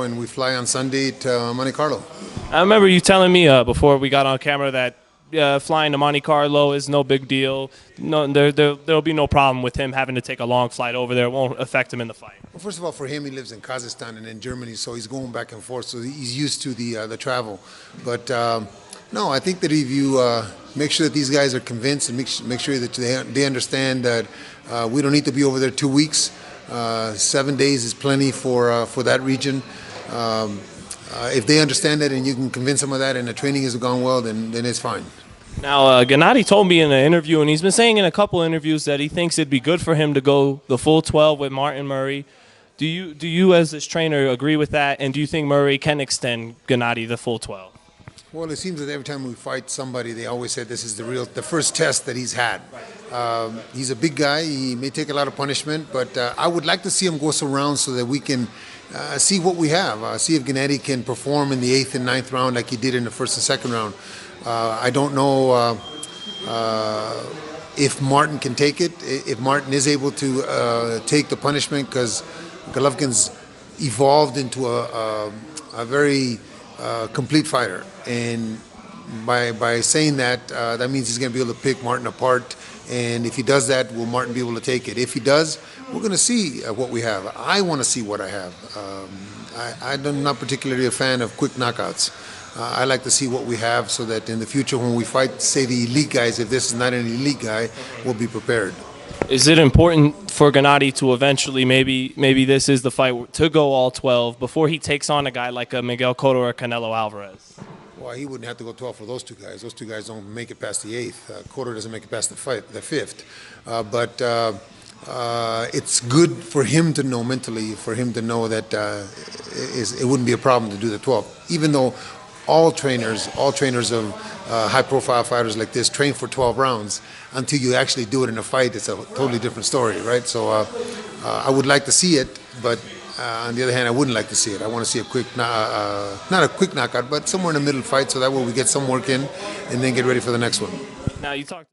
tomorrow, and we fly on Sunday to Monte Carlo. I remember you telling me before we got on camera that flying to Monte Carlo is no big deal. No, there'll be no problem with him having to take a long flight over there. It won't affect him in the fight. Well, first of all, for him, he lives in Kazakhstan and in Germany, so he's going back and forth, so he's used to the travel. But no, I think that if you make sure that these guys are convinced and make sure that they understand that we don't need to be over there 2 weeks. 7 days is plenty for that region. If they understand that and you can convince them of that and the training has gone well, then it's fine. Now, Gennady told me in an interview, and he's been saying in a couple interviews, that he thinks it'd be good for him to go the full 12 with Martin Murray. Do you as his trainer, agree with that? And do you think Murray can extend Gennady the full 12? Well, it seems that every time we fight somebody, they always say this is the first test that he's had. He's a big guy. He may take a lot of punishment, but I would like to see him go some rounds so that we can see what we have. See if Gennady can perform in the 8th and 9th round like he did in the 1st and 2nd round. I don't know if Martin can take it, if Martin is able to take the punishment, because Golovkin's evolved into a very complete fighter. And by saying that, that means he's going to be able to pick Martin apart. And if he does that, will Martin be able to take it? If he does, we're going to see what we have. I want to see what I have. I'm not particularly a fan of quick knockouts. I like to see what we have so that in the future when we fight, say, the elite guys, if this is not an elite guy, we'll be prepared. Is it important for Gennady to eventually, maybe this is the fight, to go all 12 before he takes on a guy like a Miguel Cotto or Canelo Alvarez? Well, he wouldn't have to go 12 for those two guys. Those two guys don't make it past the 8th. Cotto doesn't make it past the 5th. But it's good for him to know mentally, for him to know that it wouldn't be a problem to do the 12. Even though all trainers of high-profile fighters like this train for 12 rounds, until you actually do it in a fight, it's a totally different story, right? So I would like to see it, but on the other hand, I wouldn't like to see it. I want to see a quick, not a quick knockout, but somewhere in the middle fight, so that way we get some work in and then get ready for the next one. Now, you talked